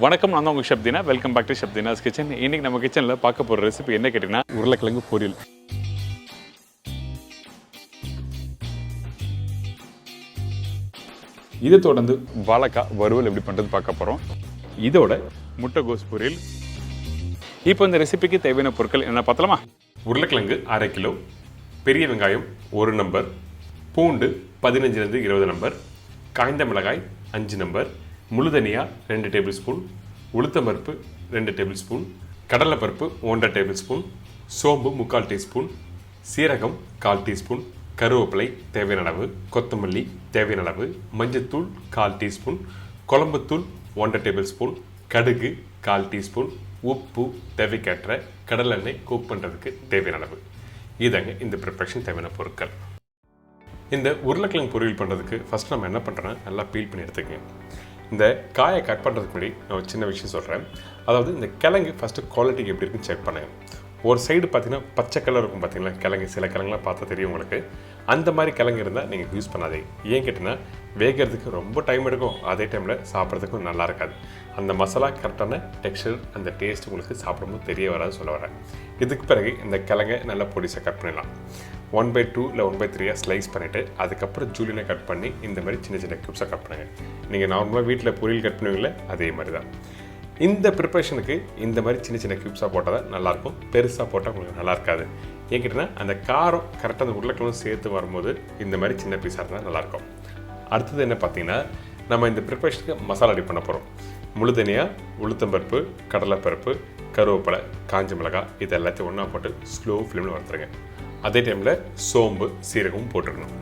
வணக்கம், நான் தான் உங்கள் Shabdina. Welcome back to Shabdina's kitchen. இன்றைக்கி நம்ம கிச்சனில் பார்க்க போகிற ரெசிபி என்ன கேட்டிங்கன்னா, உருளைக்கிழங்கு பொரியல். இதை தொடர்ந்து வாழைக்காய் வறுவல் எப்படி பண்ணுறது பார்க்க போகிறோம். இதோட முட்டைகோஸ் பொரியல். இப்போ இந்த ரெசிபிக்கு தேவையான பொருட்கள் என்ன பார்த்தலாமா? உருளைக்கிழங்கு 1/2 கிலோ, பெரிய வெங்காயம் 1 நம்பர், பூண்டு 15லேருந்து 20 நம்பர், காய்ந்த மிளகாய் 5 நம்பர், முழு தனியா 2 டேபிள் ஸ்பூன், உளுத்தம்பருப்பு 2 டேபிள் ஸ்பூன், கடலைப்பருப்பு 1.5 டேபிள் ஸ்பூன், சோம்பு 3/4 டீஸ்பூன், சீரகம் 1/4 டீஸ்பூன், கருவேப்பிலை தேவையான அளவு, கொத்தமல்லி தேவையான அளவு, மஞ்சத்தூள் 1/4 டீஸ்பூன், குழம்புத்தூள் 1.5 டேபிள் ஸ்பூன், கடுகு 1/4 டீஸ்பூன், உப்பு தேவைக்கேற்ற, கடலெண்ணெய் குக் பண்ணுறதுக்கு தேவையான அளவு. இதாங்க இந்த ப்ரிப்பரேஷன் தேவையான பொருட்கள். இந்த உருளைக்கிழங்கு பொரியல் பண்ணுறதுக்கு ஃபஸ்ட் நம்ம என்ன பண்ணுறோன்னா, நல்லா பீல் பண்ணி எடுத்துக்கங்க. இந்த காயை கட் பண்ணுறதுக்கு முன்னாடி நான் ஒரு சின்ன விஷயம் சொல்கிறேன். அதாவது இந்த கிழங்கு ஃபஸ்ட்டு குவாலிட்டிக்கு எப்படி இருக்குன்னு செக் பண்ணுங்கள். ஒரு சைடு பார்த்தீங்கன்னா பச்சை கலர் இருக்கும், பார்த்தீங்களா கிழங்கு. சில கிழங்குலாம் பார்த்தா தெரியும் உங்களுக்கு. அந்த மாதிரி கிழங்கு இருந்தால் நீங்கள் யூஸ் பண்ணாதீங்க. ஏன் கேட்டிங்கன்னா, வேகிறதுக்கு ரொம்ப டைம் எடுக்கும், அதே டைமில் சாப்பிட்றதுக்கும் நல்லா இருக்காது. அந்த மசாலா கரெக்டான டெக்ஸ்சர், அந்த டேஸ்ட் உங்களுக்கு சாப்பிடும்போது தெரிய வராது சொல்ல வரேன். இதுக்கு பிறகு இந்த கிழங்கை நல்லா பொடிசாக கட் பண்ணிடலாம். 1/2 இல்லை 1/3 ஸ்லைஸ் பண்ணிவிட்டு அதுக்கப்புறம் ஜூலியனை கட் பண்ணி இந்த மாதிரி சின்ன சின்ன க்யூப்ஸாக கட் பண்ணுங்கள். நீங்கள் நார்மலாக வீட்டில் பொரியல் கட் பண்ணுவீங்களே, அதே மாதிரி தான். இந்த ப்ரிப்பரேஷனுக்கு இந்த மாதிரி சின்ன சின்ன க்யூப்ஸாக போட்டால் தான் நல்லாயிருக்கும். பெருசாக போட்டால் உங்களுக்கு நல்லா இருக்காது. ஏன் கேட்டிங்கன்னா, அந்த காரம் கரெக்டாக அந்த உருளைக்கிழங்கு சேர்த்து வரும்போது இந்த மாதிரி சின்ன பீஸாக இருந்தால் நல்லாயிருக்கும். அடுத்தது என்ன பார்த்தீங்கன்னா, நம்ம இந்த ப்ரிப்பரேஷனுக்கு மசாலா ரெடி பண்ண போகிறோம். முழு தனியா, உளுத்தம்பருப்பு, கடலைப்பருப்பு, கருவேப்பிலை, காஞ்ச மிளகாய், இது எல்லாத்தையும் ஒன்றா போட்டு ஸ்லோ ஃப்ளேமில் வறுத்துருங்க. அதே டைமில் சோம்பு சீரகமும் போட்டுருக்கணும்.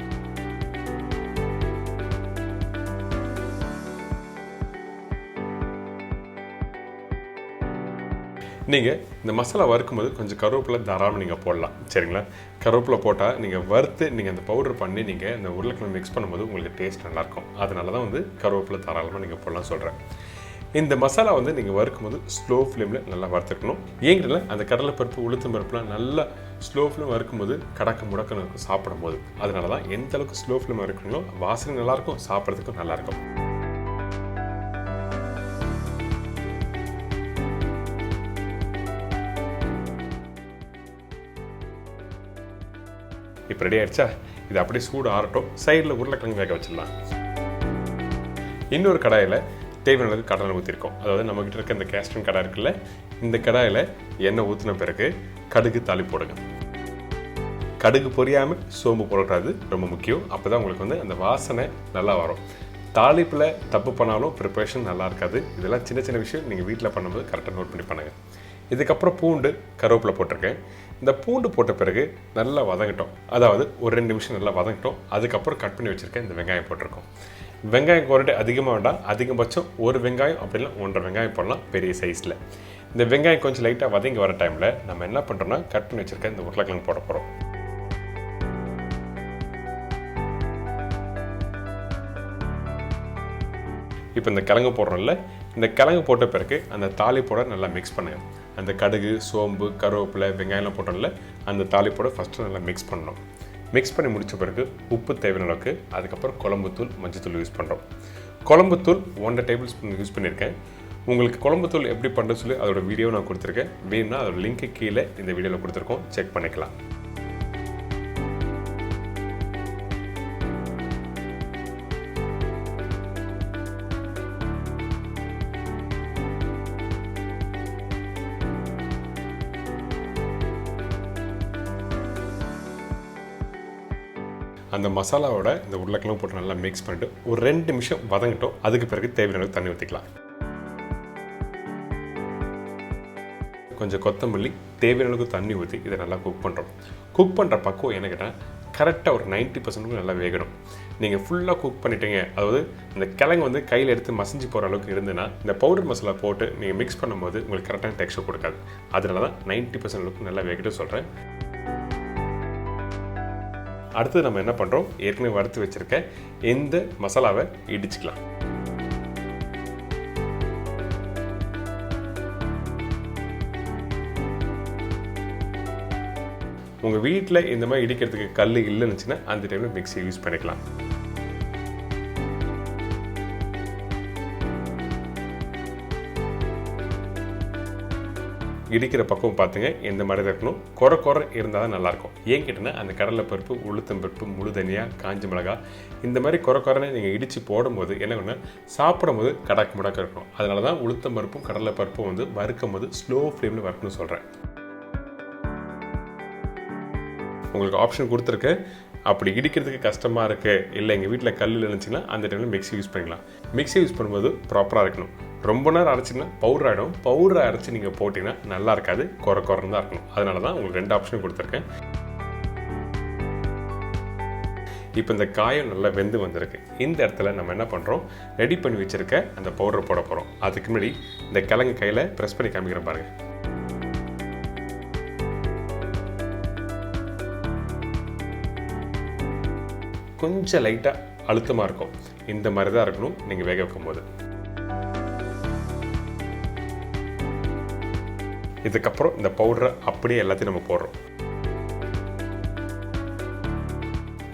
நீங்கள் இந்த மசாலா வறுக்கும்போது கொஞ்சம் கருவேப்பிலை தாராளமாக நீங்கள் போடலாம், சரிங்களா? கருவேப்பிலை போட்டால் நீங்கள் வறுத்து நீங்கள் அந்த பவுடர் பண்ணி நீங்கள் இந்த உருளைக்கிழங்கு மிக்ஸ் பண்ணும்போது உங்களுக்கு டேஸ்ட் நல்லாயிருக்கும். அதனால தான் கருவேப்பிலை தாராளமாக நீங்கள் போடலாம் சொல்கிறேன். இந்த மசாலா நீங்கள் வறுக்கும்போது ஸ்லோ ஃப்ளேமில் நல்லா வறுத்துக்கணும். ஏங்கிட்ட அந்த கடலைப்பருப்பு, உளுத்தம் பருப்புலாம் நல்லா ஸ்லோ ஃப்ளேம் வறுக்கும்போது கடக்க முடக்கணும் இருக்கும் சாப்பிடும்போது. அதனால தான் எந்த அளவுக்கு ஸ்லோ ஃப்ளேம் வறுக்கணுங்களோ வாசனை நல்லாயிருக்கும், சாப்பிட்றதுக்கும் நல்லாயிருக்கும். இப்போ ரெடி ஆகிடுச்சா? இது அப்படியே சூடு ஆறட்டும். சைடில் உருளைக்கிழங்கு வேக வச்சிடலாம். இன்னொரு கடாயில் தேவையான அளவுக்கு கடலை ஊற்றிருக்கோம். அதாவது நம்மக்கிட்ட இருக்க இந்த கேஸ்டன் கடாய் இருக்குல்ல, இந்த கடாயில் எண்ணெய் ஊற்றின பிறகு கடுகு தாளி போடுங்க. கடுகு பொரியாமல் சோம்பு போடக்கூடாது, ரொம்ப முக்கியம். அப்போ தான் உங்களுக்கு அந்த வாசனை நல்லா வரும். தாளிப்பில் தப்பு பண்ணாலும் ப்ரிப்பரேஷன் நல்லா இருக்காது. இதெல்லாம் சின்ன சின்ன விஷயம் நீங்கள் வீட்டில் பண்ணும்போது கரெக்டாக நோட் பண்ணி பண்ணுங்கள். இதுக்கப்புறம் பூண்டு, கருவேப்பிலை போட்டிருக்கேன். இந்த பூண்டு போட்ட பிறகு நல்லா வதங்கட்டும். அதாவது ஒரு 2 நிமிஷம் நல்லா வதங்கட்டும். அதுக்கப்புறம் கட் பண்ணி வச்சுருக்கேன் இந்த வெங்காயம் போட்டிருக்கோம். வெங்காயம் குவாலிட்டி அதிகமாக வேண்டாம். அதிகபட்சம் ஒரு வெங்காயம் அப்படிலாம் 1.5 வெங்காயம் போடலாம், பெரிய சைஸில். இந்த வெங்காயம் கொஞ்சம் லைட்டாக வதங்கி வர டைமில் நம்ம என்ன பண்ணுறோன்னா, கட் பண்ணி வச்சுருக்கேன் இந்த உருளைக்கிழங்கு போட போகிறோம். இப்போ இந்த கிழங்கு போடுறோம்ல, இந்த கிழங்கு போட்ட பிறகு அந்த தாளிப்போட நல்லா மிக்ஸ் பண்ணுங்கள். அந்த கடுகு, சோம்பு, கருவேப்பிலை, வெங்காயம்லாம் போட்டோம்ல, அந்த தாளிப்போட ஃபஸ்ட்டு நல்லா மிக்ஸ் பண்ணணும். மிக்ஸ் பண்ணி முடித்த பிறகு உப்பு தேவையான அளவுக்கு, அதுக்கப்புறம் குழம்புத்தூள், மஞ்சத்தூள் யூஸ் பண்ணுறோம். குழம்புத்தூள் 1.5 டேபிள் ஸ்பூன் யூஸ் பண்ணியிருக்கேன். உங்களுக்கு குழம்புத்தூள் எப்படி பண்ணுறது சொல்லி அதோட வீடியோ நான் கொடுத்துருக்கேன். வேணும்னா அதோட லிங்க்கு கீழே இந்த வீடியோவில் கொடுத்துருக்கோம், செக் பண்ணிக்கலாம். அந்த மசாலாவோட இந்த உருளைக்கிழங்கு போட்டு நல்லா மிக்ஸ் பண்ணிட்டு ஒரு 2 நிமிஷம் வதங்கட்டும். அதுக்கு பிறகு தேவையான அளவுக்கு தண்ணி ஊற்றிக்கலாம். கொஞ்சம் கொத்தமல்லி, தேவையான அளவுக்கு தண்ணி ஊற்றி இதை நல்லா குக் பண்ணுறோம். குக் பண்ணுற பக்குவம் என்ன கேட்டால், கரெக்டாக ஒரு 90% நல்லா வேகணும். நீங்கள் ஃபுல்லாக குக் பண்ணிட்டீங்க, அதாவது இந்த கிழங்கு கையில் எடுத்து மசிஞ்சு போகிற அளவுக்கு இருந்துன்னா, இந்த பவுடர் மசாலா போட்டு நீங்கள் மிக்ஸ் பண்ணும்போது உங்களுக்கு கரெக்டான டெக்ஸ்சர் கொடுக்காது. அதனால தான் 90% அளவுக்கு நல்லா வேகட்டும் சொல்கிறேன். அடுத்தது நம்ம என்ன பண்ணுறோம், ஏற்கனவே வறுத்து வச்சுருக்க இந்த மசாலாவை இடிச்சுக்கலாம். உங்கள் வீட்டில் இந்த மாதிரி இடிக்கிறதுக்கு கல் இல்லைன்னுச்சுன்னா அந்த டைமில் மிக்ஸி யூஸ் பண்ணிக்கலாம். இடிக்கிற பக்கம் பார்த்துங்க இந்த மாதிரி தான் இருக்கணும். குறை இருந்தால் தான் நல்லாயிருக்கும். ஏன் கேட்டிங்கன்னா அந்த கடலைப்பருப்பு, உளுத்தம்பருப்பு, முழுதனியா, காஞ்ச மிளகாய் இந்த மாதிரி குறைன்னு நீங்கள் இடித்து போடும்போது என்ன பண்ணால் சாப்பிடும் போது கடக்கு முடக்க இருக்கணும். அதனால தான் உளுத்தம்பருப்பும் கடலைப்பருப்பும் வந்து வறுக்கும் போது ஸ்லோ ஃப்ளேமில் வறுக்கணும்னு சொல்கிறேன். உங்களுக்கு ஆப்ஷன் கொடுத்துருக்கேன். அப்படி இடிக்கிறதுக்கு கஷ்டமாக இருக்குது, இல்லை எங்கள் வீட்டில் கல் இருந்துச்சுன்னா அந்த டைமில் மிக்ஸி யூஸ் பண்ணிக்கலாம். மிக்ஸி யூஸ் பண்ணும்போது ப்ராப்பராக இருக்கணும். ரொம்ப நேரம் அரைச்சிங்கன்னா பவுடர் ஆகிடும். பவுடரை அரைச்சி நீங்கள் போட்டிங்கன்னா நல்லா இருக்காது, குறைன்னு தான் இருக்கணும். அதனால தான் உங்களுக்கு 2 ஆப்ஷன் கொடுத்துருக்கேன். இப்போ இந்த காயம் நல்லா வெந்து வந்திருக்கு. இந்த இடத்துல நம்ம என்ன பண்ணுறோம், ரெடி பண்ணி வச்சுருக்க அந்த பவுடரை போட போகிறோம். அதுக்கு முன்னாடி இந்த கிழங்கு கையில் ப்ரெஸ் பண்ணி காமிக்கிறேன் பாருங்கள். கொஞ்சம் லைட்டாக அழுத்தமாக இருக்கும். இந்த மாதிரி தான் இருக்கணும் நீங்கள் வேக வைக்கும் போது. இதுக்கப்புறம் இந்த பவுடரை அப்படியே எல்லாத்தையும் நம்ம போடுறோம்.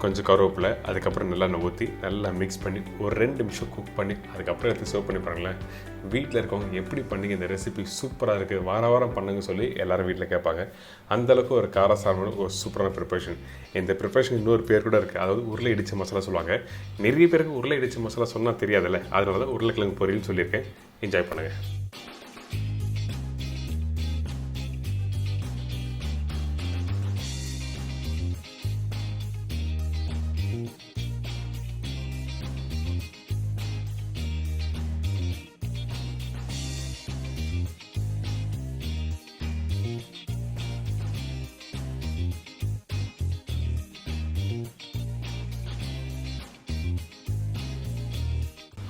கொஞ்சம் கருவேப்பிலை, அதுக்கப்புறம் நல்லா ஊற்றி நல்லா மிக்ஸ் பண்ணி ஒரு 2 நிமிஷம் குக் பண்ணி அதுக்கப்புறம் எடுத்து சர்வ் பண்ணி பாருங்களேன். வீட்டில் இருக்கவங்க எப்படி பண்ணீங்க இந்த ரெசிபி சூப்பராக இருக்குது, வாரம் பண்ணுங்க சொல்லி எல்லோரும் வீட்டில் கேட்பாங்க. அந்தளவுக்கு ஒரு காரசாரமான ஒரு சூப்பரான ப்ரிப்பரேஷன். இந்த ப்ரிப்பரேஷன் இன்னொரு பேர் கூட இருக்குது, அதாவது உருளை இடிச்ச மசாலா சொல்லுவாங்க. நிறைய பேருக்கு உருளை இடிச்ச மசாலா சொன்னால் தெரியாதுல்ல, அதனால தான் உருளைக்கிழங்கு பொரியல்னு சொல்லியிருக்கேன். என்ஜாய் பண்ணுங்கள்.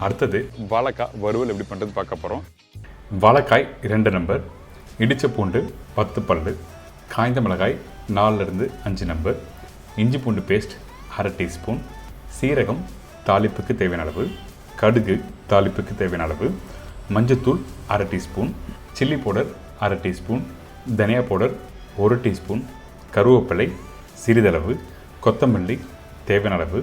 அடுத்தது வாழைக்காய் வறுவல் எப்படி பண்ணுறது பார்க்க போகிறோம். வாழைக்காய் 2 நம்பர், இடித்த பூண்டு 10 பல், காய்ந்த மிளகாய் 4லேருந்து 5 நம்பர், இஞ்சி பூண்டு பேஸ்ட் 1/2 டீஸ்பூன், சீரகம் தாளிப்புக்கு தேவையான அளவு, கடுகு தாளிப்புக்கு தேவையான அளவு, மஞ்சத்தூள் 1/2 டீஸ்பூன், சில்லி பவுடர் 1/2 டீஸ்பூன், தனியா பவுடர் 1 டீஸ்பூன், கருவேப்பிலை சிறிதளவு, கொத்தமல்லி தேவையான அளவு,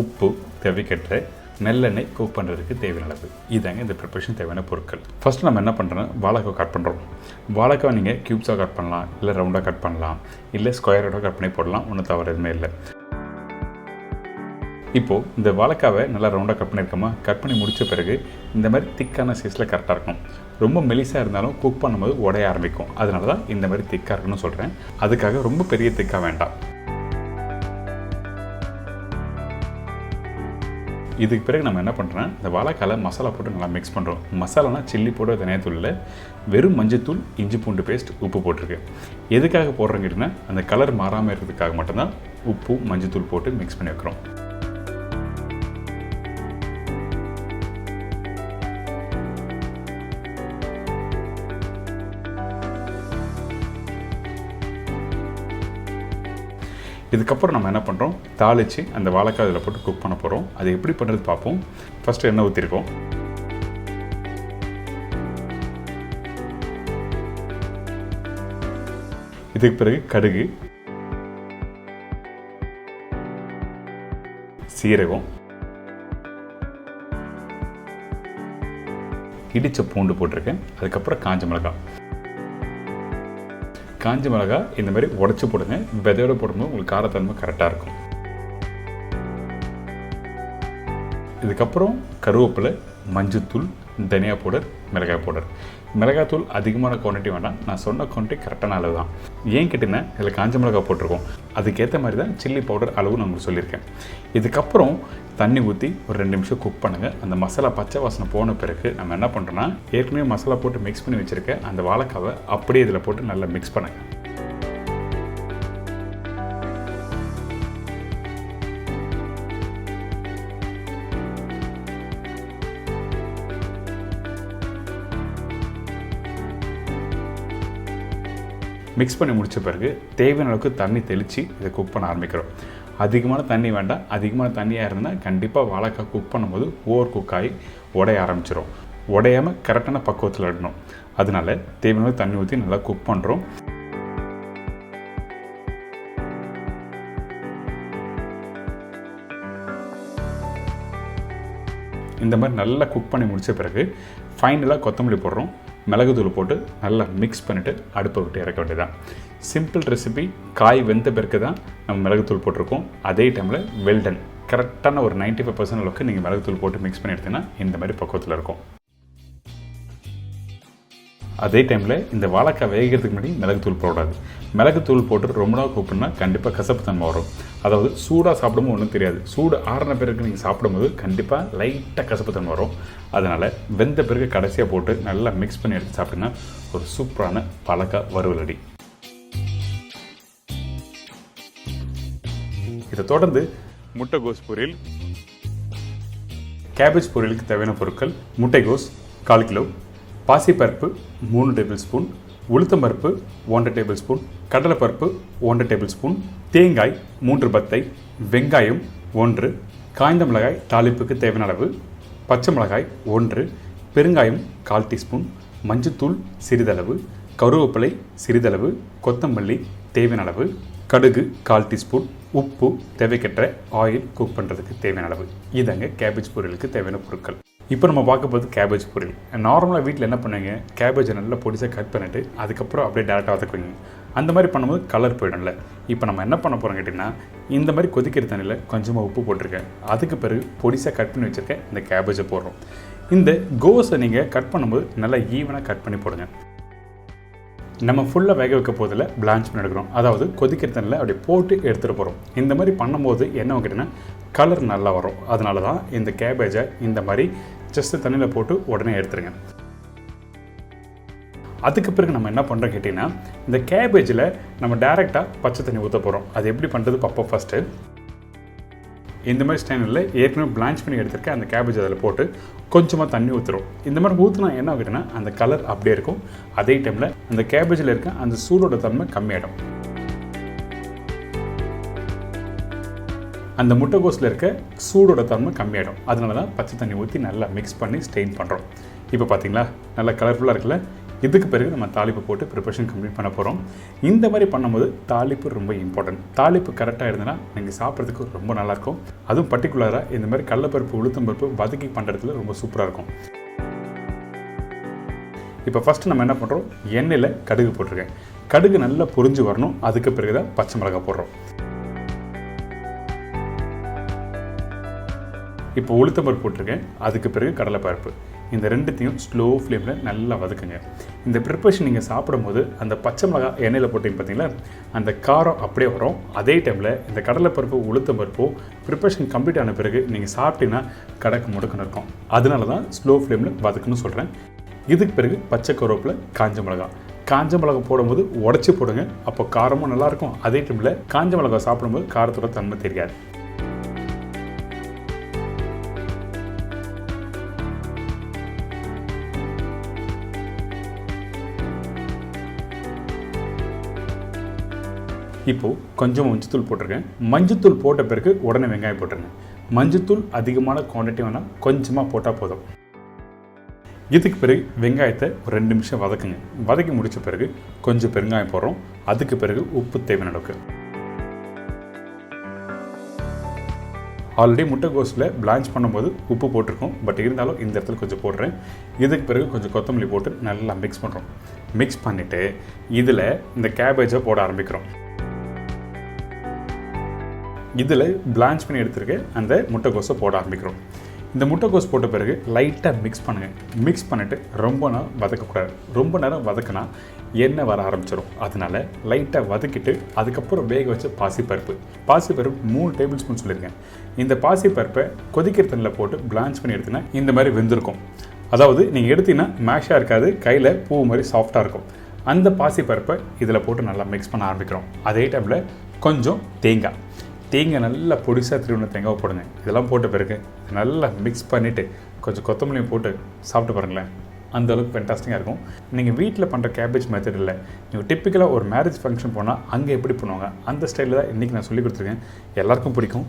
உப்பு தேவைக்கேற்ற, நல்லெண்ணெய் குக் பண்ணுறதுக்கு தேவையான அளவு. இதாங்க இந்த ப்ரிப்பரேஷன் தேவையான பொருட்கள். ஃபஸ்ட்டு நம்ம என்ன பண்ணுறோம், வாழைக்காய் கட் பண்ணுறோம். வாழைக்காய் நீங்கள் க்யூப்ஸாக கட் பண்ணலாம், இல்லை ரவுண்டாக கட் பண்ணலாம், இல்லை ஸ்கொயரோட கட் பண்ணி போடலாம். ஒன்றும் தவறு எதுவுமே இல்லை. இப்போது இந்த வாழைக்காவை நல்லா ரவுண்டாக கட் பண்ணியிருக்கோமா, கட் பண்ணி முடித்த பிறகு இந்த மாதிரி திக்கான சைஸில் கரெக்டாக இருக்கும். ரொம்ப மெலிசாக இருந்தாலும் குக் பண்ணும்போது உடைய ஆரம்பிக்கும். அதனால தான் இந்த மாதிரி திக்காக இருக்குன்னு சொல்கிறேன். அதுக்காக ரொம்ப பெரிய திக்காக வேண்டாம். இதுக்கு பிறகு நம்ம என்ன பண்ணுறோம், இந்த வாழைக்காயில் மசாலா போட்டு நல்லா மிக்ஸ் பண்ணுறோம். மசாலானா சில்லி பவுடர், தனியாத்தூளில் வெறும் மஞ்சத்தூள், இஞ்சி பூண்டு பேஸ்ட், உப்பு போட்டிருக்கு. எதுக்காக போடுறோங்க கேட்டிங்கன்னா, அந்த கலர் மாறாமல் இருக்கிறதுக்காக மட்டும்தான் உப்பு மஞ்சத்தூள் போட்டு மிக்ஸ் பண்ணி வைக்கிறோம். இதுக்கப்புறம் நம்ம என்ன பண்ணுறோம், தாளித்து அந்த வாழைக்காய் இதில் போட்டு குக் பண்ண போகிறோம். அது எப்படி பண்ணுறது பார்ப்போம். ஃபஸ்ட்டு எண்ணெய் ஊற்றிருக்கோம். இதுக்கு பிறகு கடுகு, சீரகம், இடித்த பூண்டு போட்டிருக்கேன். அதுக்கப்புறம் காஞ்ச மிளகாய். காஞ்ச மிளகாய் இந்த மாதிரி உடச்சி போடுங்க. விதையோடு போடும்போது உங்களுக்கு காரத்தன்மை கரெக்டாக இருக்கும். இதுக்கப்புறம் கருவேப்பிலை, மஞ்சத்தூள், தனியா பவுடர், மிளகாய் பவுடர். மிளகாய்த்தூள் அதிகமான குவான்டிட்டி வேண்டாம், நான் சொன்ன குவான்டிட்டி கரெக்டான அளவு தான். ஏன் கேட்டிங்கன்னா இதில் காஞ்ச மிளகாய் போட்டிருக்கோம், அதுக்கேற்ற மாதிரி தான் சில்லி பவுடர் அளவு நான் உங்களுக்கு சொல்லியிருக்கேன். இதுக்கப்புறம் தண்ணி ஊற்றி ஒரு 2 நிமிஷம் குக் பண்ணுங்கள். அந்த மசாலா பச்சை வாசனை போன பிறகு நம்ம என்ன பண்ணுறோன்னா, ஏற்கனவே மசாலா போட்டு மிக்ஸ் பண்ணி வச்சுருக்கேன் அந்த வாழைக்காவை அப்படியே இதில் போட்டு நல்லா மிக்ஸ் பண்ணுங்கள். மிக்ஸ் பண்ணி முடித்த பிறகு தேவையான அளவுக்கு தண்ணி தெளித்து இதை குக் பண்ண ஆரம்பிக்கிறோம். அதிகமான தண்ணி வேண்டாம். அதிகமான தண்ணியாக இருந்தால் கண்டிப்பாக வாழைக்காய் குக் பண்ணும்போது ஓவர் குக் ஆகி உடைய ஆரம்பிச்சிடும். உடையாமல் கரெக்டான பக்குவத்தில் இடணும். அதனால தேவையான தண்ணி ஊற்றி நல்லா குக் பண்ணுறோம். இந்த மாதிரி நல்லா குக் பண்ணி முடித்த பிறகு ஃபைனலாக கொத்தமல்லி போடுறோம். மிளகுத்தூள் போட்டு நல்லா மிக்ஸ் பண்ணிவிட்டு அடுப்பை விட்டு இறக்க வேண்டியதான். Simple recipe. காய் வெந்த பிறகு தான் நம்ம மிளகுத்தூள் போட்டிருக்கோம். அதே டைமில் வெல்டன் கரெக்டான ஒரு 95% அளவுக்கு நீங்கள் மிளகுத்தூள் போட்டு மிக்ஸ் பண்ணி எடுத்தீங்கன்னா இந்த மாதிரி பக்குவத்தில் இருக்கும். அதே டைமில் இந்த வாழைக்காய் வேகிறதுக்கு முன்னாடி மிளகுத்தூள் போடாது. மிளகுத்தூள் போட்டு ரொம்ப நாள் கூப்பிட்னா கண்டிப்பாக கசப்பு தன்மை வரும். அதாவது சூடாக சாப்பிடும்போது ஒன்றும் தெரியாது. சூடு ஆறின பிறகு நீங்கள் சாப்பிடும்போது கண்டிப்பாக லைட்டாக கசப்பு தன்மை வரும். அதனால் வெந்த பிறகு கடைசியாக போட்டு நல்லா மிக்ஸ் பண்ணி எடுத்து சாப்பிட்டீங்கன்னா ஒரு சூப்பரான வாழைக்காய் வறுவல் ரெடி. இதை தொடர்ந்து முட்டைகோஸ் பொரியல். கேபேஜ் பொரியலுக்கு தேவையான பொருட்கள்: முட்டைகோஸ் 1/4 கிலோ, பாசிப்பருப்பு 3 டேபிள் ஸ்பூன், உளுத்தம்பருப்பு 1 டேபிள் ஸ்பூன், கடலைப்பருப்பு 1 டேபிள் ஸ்பூன், தேங்காய் 3 பத்தை, வெங்காயம் 1, காய்ந்த மிளகாய் தாளிப்புக்கு தேவையான அளவு, பச்சை மிளகாய் 1, பெருங்காயம் 1/4 டீஸ்பூன், மஞ்சத்தூள் சிறிதளவு, கருவேப்பிலை சிறிதளவு, கொத்தமல்லி தேவையான அளவு, கடுகு 1/4 டீஸ்பூன், உப்பு தேவைக்கேற்ற ஆயில் குக் பண்ணுறதுக்கு தேவையான அளவு. இதாங்க கேபேஜ் பொரியலுக்கு தேவையான பொருட்கள். இப்போ நம்ம பார்க்க போகிறது கேபேஜ் பொரியல். நார்மலாக வீட்டில் என்ன பண்ணுவீங்க, கேபேஜை நல்லா பொடிசாக கட் பண்ணிவிட்டு அதுக்கப்புறம் அப்படியே டேரெக்டாக வதக்குவீங்க. அந்த மாதிரி பண்ணும்போது கலர் போயிடும்ல. இப்போ நம்ம என்ன பண்ண போகிறோம் கேட்டிங்கன்னா, இந்த மாதிரி கொதிக்கிற தண்ணியில் கொஞ்சமாக உப்பு போட்டிருக்கேன். அதுக்கு பிறகு பொடிசாக கட் பண்ணி வச்சுருக்கேன் இந்த கேபேஜை போடுறோம். இந்த கோஸை நீங்கள் கட் பண்ணும்போது நல்லா ஈவனாக கட் பண்ணி போடுங்க. நம்ம ஃபுல்லாக வேக வைக்க போதில் பிளான்ச் பண்ணி எடுக்கிறோம். அதாவது கொதிக்கிற தண்ணியில் அப்படியே போட்டு எடுத்துகிட்டு போகிறோம். இந்த மாதிரி பண்ணும்போது என்ன கேட்டிங்கன்னா கலர் நல்லா வரும். அதனால தான் இந்த கேபேஜை இந்த மாதிரி ஜஸ்ட்டு தண்ணியில் போட்டு உடனே எடுத்துருங்க. அதுக்கு பிறகு நம்ம என்ன பண்ணுறோம் கேட்டிங்கன்னா, இந்த கேபேஜில் நம்ம டேரெக்டாக பச்சை தண்ணி ஊற்ற போகிறோம். அது எப்படி பண்ணுறது பார்ப்போம். ஃபஸ்ட்டு இந்த மாதிரி ஸ்டைனில் ஏற்கனவே பிளான்ச் பண்ணி எடுத்துருக்க அந்த கேபேஜ் அதில் போட்டு கொஞ்சமாக தண்ணி ஊற்றுறோம். இந்த மாதிரி ஊற்றினா என்ன ஆகிட்டுனா அந்த கலர் அப்படியே இருக்கும். அதே டைமில் அந்த கேபேஜில் இருக்க அந்த சூடோட தன்மை கம்மியாகிடும். அந்த முட்டைகோஸில் இருக்க சூடோட தன்மை கம்மியாகிடும். அதனால தான் பச்சை தண்ணி ஊற்றி நல்லா மிக்ஸ் பண்ணி ஸ்டெயின் பண்ணுறோம். இப்போ பார்த்தீங்களா நல்லா கலர்ஃபுல்லாக இருக்குல்ல. இதுக்கு பிறகு நம்ம தாளிப்பு போட்டு ப்ரிப்பரேஷன் கம்ப்ளீட் பண்ண போகிறோம். இந்த மாதிரி பண்ணும்போது தாளிப்பு ரொம்ப இம்பார்ட்டன்ட். தாளிப்பு கரெக்டாக இருந்ததுன்னா நீங்கள் சாப்பிட்றதுக்கு ரொம்ப நல்லாயிருக்கும். அதுவும் பர்டிகுலராக இந்த மாதிரி கடலைப்பருப்பு உளுத்தம்பருப்பு வதக்கி பண்ணுறதுல ரொம்ப சூப்பராக இருக்கும். இப்போ ஃபஸ்ட்டு நம்ம என்ன பண்ணுறோம், எண்ணெயில் கடுகு போட்டிருக்கேன். கடுகு நல்லா பொரிஞ்சு வரணும். அதுக்கு பிறகு தான் பச்சை மிளகாய் போடுறோம். இப்போ உளுத்தம்பருப்பு போட்டிருக்கேன். அதுக்கு பிறகு கடலைப்பருப்பு. இந்த ரெண்டுத்தையும் ஸ்லோ ஃப்ளேமில் நல்லா வதக்குங்க. இந்த ப்ரிப்பரேஷன் நீங்கள் சாப்பிடும்போது அந்த பச்சை மிளகாய் எண்ணெயில் போட்டிங்க பார்த்தீங்களா, அந்த காரம் அப்படியே வரும். அதே டைமில் இந்த கடலைப்பருப்பு உளுத்தம்பருப்போ ப்ரிப்பரேஷன் கம்ப்ளீட் ஆன பிறகு நீங்கள் சாப்பிட்டீங்கன்னா கடக்கு முடக்குன்னு இருக்கும். அதனால தான் ஸ்லோ ஃப்ளேமில் வதக்குன்னு சொல்கிறேன். இதுக்கு பிறகு பச்சை கருவேப்பிலை காஞ்ச மிளகாய் போடும்போது உடச்சி போடுங்க. அப்போ காரமும் நல்லாயிருக்கும். அதே டைமில் காஞ்ச மிளகாய் சாப்பிடும்போது காரத்தோட தன்மை தெரியாது. இப்போது கொஞ்சம் மஞ்சத்தூள் போட்டிருக்கேன். மஞ்சத்தூள் போட்ட பிறகு உடனே வெங்காயம் போட்டுருங்க. மஞ்சத்தூள் அதிகமான குவான்டிட்டி வேணால் கொஞ்சமாக போட்டால் போதும். இதுக்கு பிறகு வெங்காயத்தை ஒரு 2 நிமிஷம் வதக்குங்க. வதக்கி முடித்த பிறகு கொஞ்சம் பெருங்காயம் போடுறோம். அதுக்கு பிறகு உப்பு தேவையான அளவுக்கு. ஆல்ரெடி முட்டைகோஸில் பிளான்ச் பண்ணும்போது உப்பு போட்டிருக்கோம். பட் இருந்தாலும் இந்த இடத்துல கொஞ்சம் போடுறேன். இதுக்கு பிறகு கொஞ்சம் கொத்தமல்லி போட்டு நல்லா மிக்ஸ் பண்ணுறோம். மிக்ஸ் பண்ணிவிட்டு இதில் இந்த கேபேஜை போட ஆரம்பிக்கிறோம். இதில் பிளான்ச் பண்ணி எடுத்துருக்க அந்த முட்டைகோஸை போட ஆரம்பிக்கிறோம். இந்த முட்டைகோஸ் போட்ட பிறகு லைட்டாக மிக்ஸ் பண்ணுங்கள். மிக்ஸ் பண்ணிவிட்டு ரொம்ப நேரம் வதக்கக்கூடாது. ரொம்ப நேரம் வதக்கினா எண்ணெய் வர ஆரம்பிச்சிடும். அதனால் லைட்டாக வதக்கிட்டு அதுக்கப்புறம் வேக வச்ச பாசிப்பருப்பு 3 டேபிள் ஸ்பூன் சொல்லியிருக்கேன். இந்த பாசிப்பருப்பை கொதிக்கிற தண்ணியில் போட்டு பிளான்ச் பண்ணி எடுத்தினா இந்த மாதிரி வெந்திருக்கும். அதாவது நீங்கள் எடுத்தீங்கன்னா மேஷாக இருக்காது, கையில் பூ மாதிரி சாஃப்டாக இருக்கும். அந்த பாசிப்பருப்பை இதில் போட்டு நல்லா மிக்ஸ் பண்ண ஆரம்பிக்கிறோம். அதே டைமில் கொஞ்சம் தேங்காய் நல்லா பொடிசாக திருவின தேங்காவை போடுங்க. இதெல்லாம் போட்ட பிறகு நல்லா மிக்ஸ் பண்ணிவிட்டு கொஞ்சம் கொத்தமல்லியும் போட்டு சாப்பிட்டு பாருங்களேன். அந்தளவுக்கு ஃபென்டாஸ்டிக்காக இருக்கும். நீங்கள் வீட்டில் பண்ணுற கேபேஜ் மெத்தட் இல்லை, நீங்கள் டிப்பிக்கலாக ஒரு மேரேஜ் ஃபங்க்ஷன் போனால் அங்கே எப்படி பண்ணுவாங்க அந்த ஸ்டைலில் தான் இன்றைக்கி நான் சொல்லி கொடுத்துருக்கேன். எல்லாருக்கும் பிடிக்கும்.